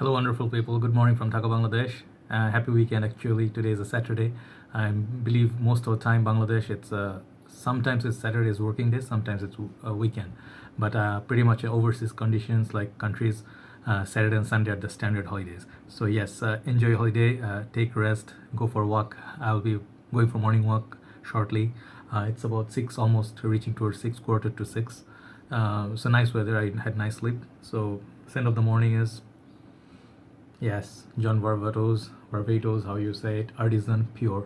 Hello, wonderful people. Good morning from Dhaka, Bangladesh. Happy weekend. Actually, today is a Saturday. I believe most of the time Bangladesh, it's sometimes it's Saturday's working day, sometimes it's a weekend. But pretty much overseas conditions like countries, Saturday and Sunday are the standard holidays. So yes, enjoy your holiday. Take rest. Go for a walk. I'll be going for morning walk shortly. It's about 6, almost reaching towards 6, quarter to 6. So nice weather. I had nice sleep. So end of the morning is. Yes, John Varvatos, how you say it, artisan, pure,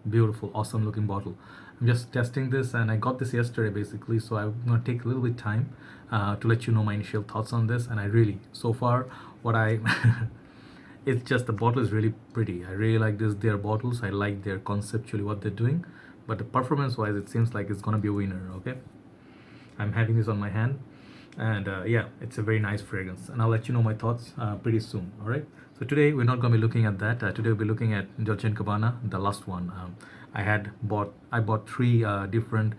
beautiful, awesome looking bottle. I'm just testing this and I got this yesterday basically, so I'm gonna take a little bit time to let you know my initial thoughts on this. And I really, so far, what I, it's just the bottle is really pretty. I really like their bottles. I like their conceptually what they're doing, but the performance wise, it seems like it's gonna be a winner. Okay, I'm having this on my hand, and yeah, it's a very nice fragrance, and I'll let you know my thoughts pretty soon. All right, so today we're not going to be looking at that. Today we'll be looking at Dolce&Gabbana, the last one. I bought three different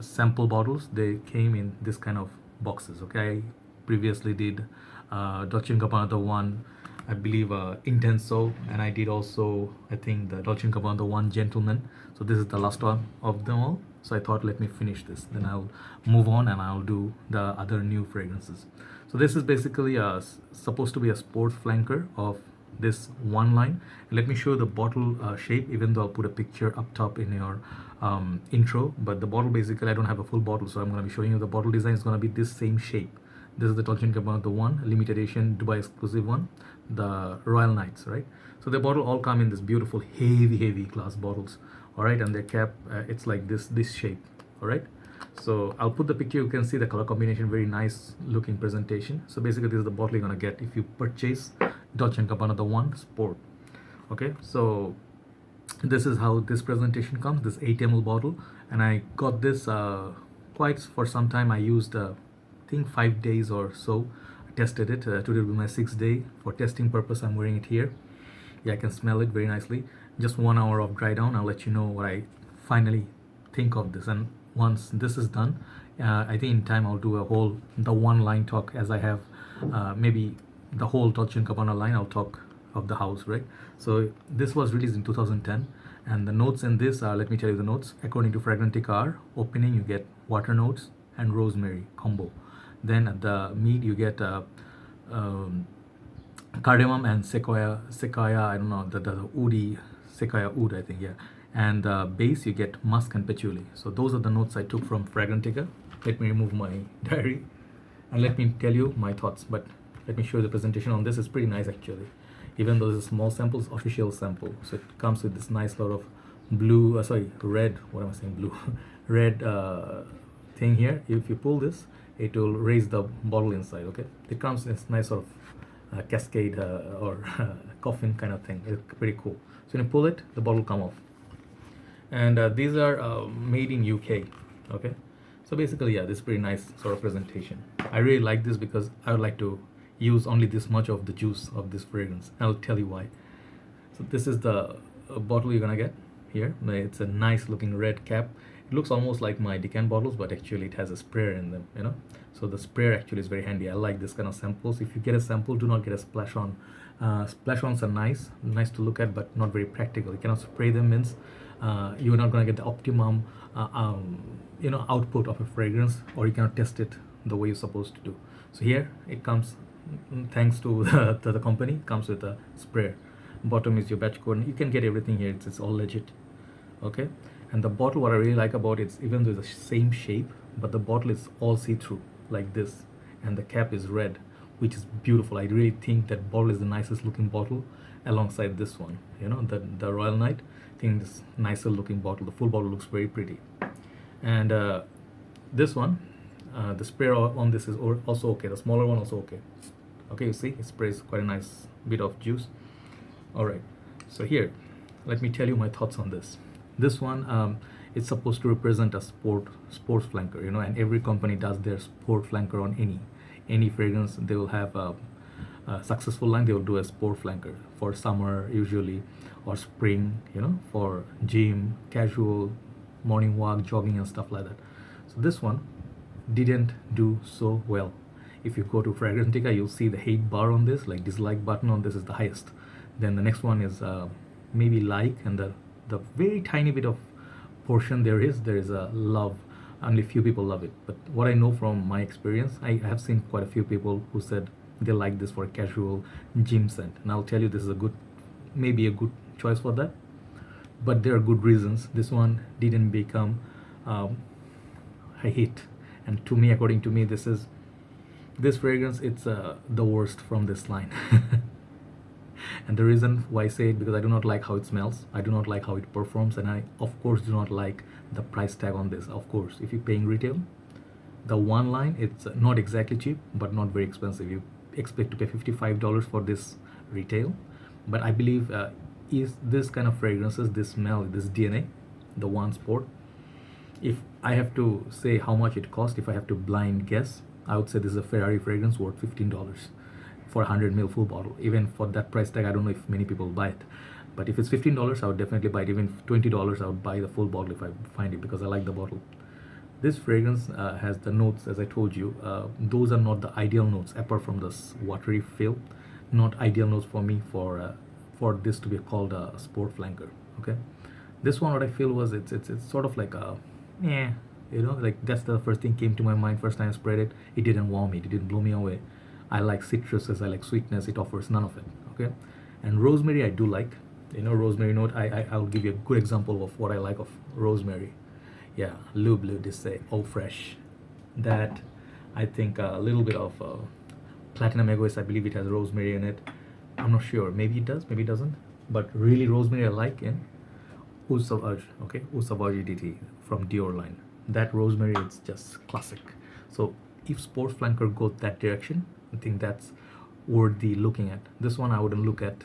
sample bottles. They came in this kind of boxes. Okay, I previously did Dolce&Gabbana The One, I believe, Intenso, and I did also, I think, the Dolce&Gabbana The One Gentleman. So this is the last one of them all. So I thought, let me finish this, then I'll move on and I'll do the other new fragrances. So this is basically supposed to be a sports flanker of this one line. Let me show the bottle shape, even though I'll put a picture up top in your intro. But the bottle, basically, I don't have a full bottle, so I'm going to be showing you the bottle design is going to be this same shape. This is the Dolce&Gabbana The One, limited edition, Dubai exclusive one, the Royal Knights, right? So the bottle all come in this beautiful, heavy glass bottles, all right? And their cap, it's like this shape, all right? So I'll put the picture. You can see the color combination, very nice looking presentation. So basically, this is the bottle you're gonna get if you purchase Dolce&Gabbana The One Sport. Okay, so this is how this presentation comes. This 8 ml bottle, and I got this quite for some time. I used I think 5 days or so. I tested it. Today will be my 6th day. For testing purpose, I'm wearing it here. Yeah, I can smell it very nicely. Just 1 hour of dry down. I'll let you know what I finally think of this. And once this is done, I think in time I'll do the one line talk, as I have maybe the whole Dolce&Gabbana line. I'll talk of the house, right? So this was released in 2010, and the notes in this are, let me tell you the notes. According to Fragrantica are, opening you get water notes and rosemary combo. Then at the mid you get cardamom and sequoia, I don't know, the woody, sequoia wood, I think, yeah. And base you get musk and patchouli. So those are the notes I took from Fragrantica. Let me remove my diary and let me tell you my thoughts. But let me show you the presentation on this. It's pretty nice actually, even though this is a small sample, it's official sample. So it comes with this nice lot of blue, red, what am I saying, blue, red thing here. If you pull this, it will raise the bottle inside. Okay, it comes in this nice sort of cascade or coffin kind of thing. It's pretty cool. So when you pull it, the bottle come off. And these are made in UK. Okay, so basically, yeah, this is pretty nice sort of presentation. I really like this because I would like to use only this much of the juice of this fragrance. I'll tell you why. So this is the bottle you're gonna get here. It's a nice looking red cap. It looks almost like my decant bottles, but actually it has a sprayer in them, you know. So the sprayer actually is very handy. I like this kind of samples. If you get a sample, do not get a splash on. Splash ons are nice to look at, but not very practical. You cannot spray them, means you're not going to get the optimum output of a fragrance, or you cannot test it the way you're supposed to do. So here it comes, thanks to the company, it comes with a sprayer. Bottom is your batch code. You can get everything here. It's all legit. Okay, and the bottle, what I really like about it is, even though it's the same shape, but the bottle is all see-through like this, and the cap is red, which is beautiful. I really think that bottle is the nicest looking bottle alongside this one, you know, the Royal Knight. I think this nicer looking bottle, the full bottle looks very pretty. And this one, the sprayer on this is also okay. The smaller one also okay. Okay, you see, it sprays quite a nice bit of juice. All right, so here, let me tell you my thoughts on this. This one, it's supposed to represent a sports flanker, you know, and every company does their sport flanker on any fragrance. They will have a successful line. They will do a sport flanker for summer usually, or spring, you know, for gym, casual, morning walk, jogging and stuff like that. So this one didn't do so well. If you go to Fragrantica, you'll see the hate bar on this, like dislike button on this is the highest. Then the next one is maybe like, and the very tiny bit of portion there is a love. Only few people love it. But what I know from my experience, I have seen quite a few people who said they like this for a casual gym scent, and I'll tell you this is a good, maybe a good choice for that. But there are good reasons this one didn't become a hit. And to me, according to me, this fragrance, it's the worst from this line. And the reason why I say it, because I do not like how it smells, I do not like how it performs, and I of course do not like the price tag on this. Of course, if you're paying retail, the one line, it's not exactly cheap but not very expensive. You expect to pay $55 for this retail, but I believe is this kind of fragrances, this smell, this DNA, the One Sport, if I have to say how much it cost, if I have to blind guess, I would say this is a Ferrari fragrance worth $15 for a 100 ml full bottle. Even for that price tag, I don't know if many people buy it, but if it's $15, I would definitely buy it. Even $20, I would buy the full bottle if I find it, because I like the bottle. This fragrance has the notes, as I told you, those are not the ideal notes, apart from this watery feel, not ideal notes for me for this to be called a sport flanker. Okay, this one, what I feel was it's sort of like a, yeah, like that's the first thing came to my mind first time I sprayed it. It didn't warm me, it didn't blow me away. I like citruses, I like sweetness, it offers none of it. Okay, and rosemary I do like, rosemary note. I'll give you a good example of what I like of rosemary. Yeah, Le Bleu de say Eau Fresh. That, I think a little bit of Platinum Egoist, I believe it has rosemary in it. I'm not sure, maybe it does, maybe it doesn't. But really rosemary I like in Eau Sauvage, okay, Eau Sauvage DT from Dior line. That rosemary, it's just classic. So if Sports Flanker goes that direction, I think that's worthy looking at. This one I wouldn't look at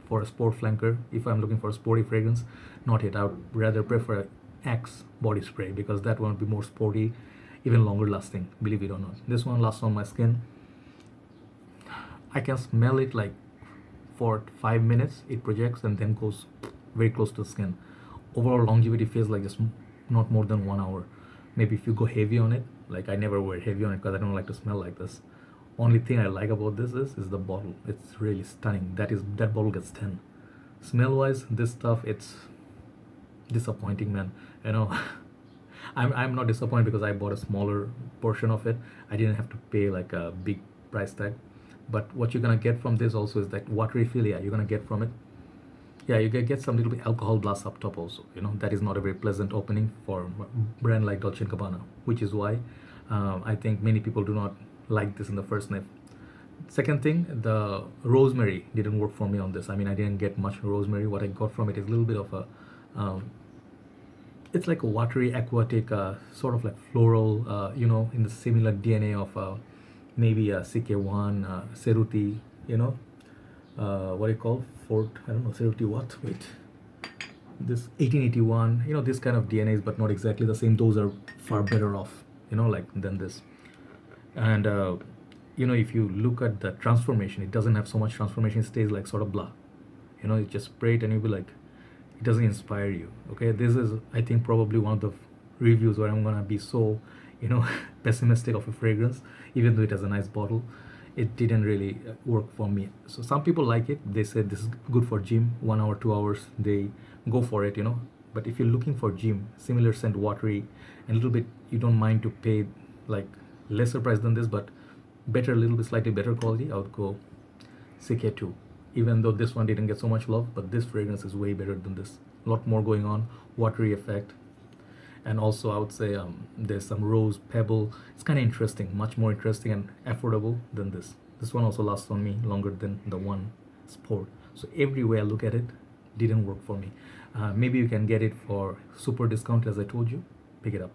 for a sport flanker. If I'm looking for a sporty fragrance, not yet. I would rather prefer a Axe body spray, because that one would be more sporty, even longer lasting, believe it or not. This one lasts on my skin. I can smell it like for 5 minutes, it projects and then goes very close to the skin. Overall longevity feels like just not more than 1 hour. Maybe if you go heavy on it, like I never wear heavy on it because I don't like to smell like this. Only thing I like about this is the bottle. It's really stunning. That bottle gets 10. Smell wise, this stuff, it's disappointing, man. I'm not disappointed because I bought a smaller portion of it. I didn't have to pay like a big price tag. But what you're gonna get from this also is that watery feel. Yeah, you're gonna get from it. Yeah, you get some little bit alcohol blast up top also. That is not a very pleasant opening for a brand like Dolce&Gabbana, which is why I think many people do not like this in the first sniff. Second thing, the rosemary didn't work for me on this. I mean, I didn't get much rosemary. What I got from it is a little bit of a it's like a watery, aquatic, sort of like floral, in the similar DNA of maybe a CK1, Ceruti, what do you call Fort? I don't know, Ceruti what? Wait, this 1881, this kind of DNAs, but not exactly the same. Those are far better off, than this. And if you look at the transformation, it doesn't have so much transformation. It stays like sort of blah. You just spray it and you'll be like, it doesn't inspire you. Okay, this is, I think, probably one of the reviews where I'm gonna be so pessimistic of a fragrance, even though it has a nice bottle. It didn't really work for me. So some people like it. They said this is good for gym, 1 hour, 2 hours, they go for it. But if you're looking for gym, similar scent, watery, and a little bit, you don't mind to pay like lesser price than this, but better, a little bit slightly better quality, I would go CK2. Even though this one didn't get so much love, but this fragrance is way better than this. A lot more going on, watery effect. And also I would say there's some rose pebble. It's kind of interesting, much more interesting and affordable than this. This one also lasts on me longer than the One Sport. So every way I look at it, didn't work for me. Maybe you can get it for super discount, as I told you, pick it up.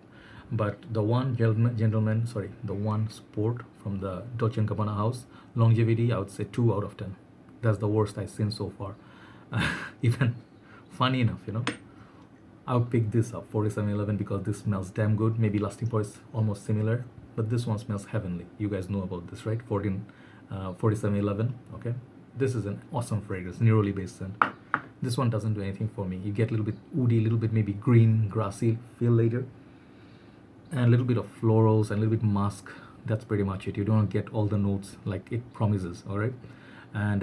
But the One the One Sport from the Dolce & Gabbana house, longevity, I would say 2 out of 10. That's the worst I've seen so far. Even funny enough, I would pick this up, 4711, because this smells damn good. Maybe lasting power is almost similar, but this one smells heavenly. You guys know about this, right? 4711. Okay, this is an awesome fragrance, neroli based scent. This one doesn't do anything for me. You get a little bit woody, a little bit maybe green, grassy feel later, and a little bit of florals and a little bit musk That's pretty much it. You don't get all the notes like it promises. All right, and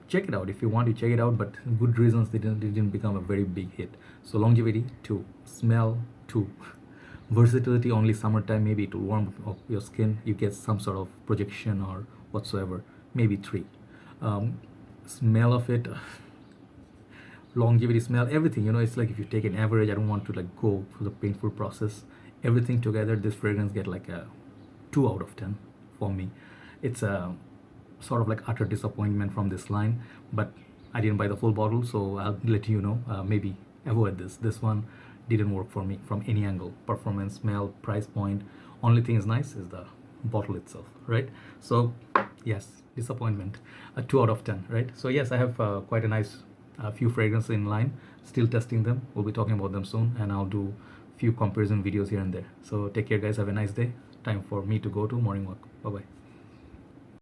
check it out if you want to check it out. But good reasons they didn't become a very big hit. So longevity 2, smell 2, versatility only summertime. Maybe it will warm up your skin. You get some sort of projection or whatsoever. Maybe 3. Smell of it. Longevity, smell, everything, it's like if you take an average, I don't want to like go through the painful process. Everything together, this fragrance get like a 2 out of 10 for me. It's a sort of like utter disappointment from this line, but I didn't buy the full bottle, so I'll let you know. Maybe avoid this one didn't work for me from any angle. Performance, smell, price point. Only thing is nice is the bottle itself, right? So yes, disappointment. A 2 out of 10, right? So yes, I have quite a nice few fragrances in line, still testing them. We'll be talking about them soon, and I'll do few comparison videos here and there. So take care guys, have a nice day. Time for me to go to morning walk. Bye bye.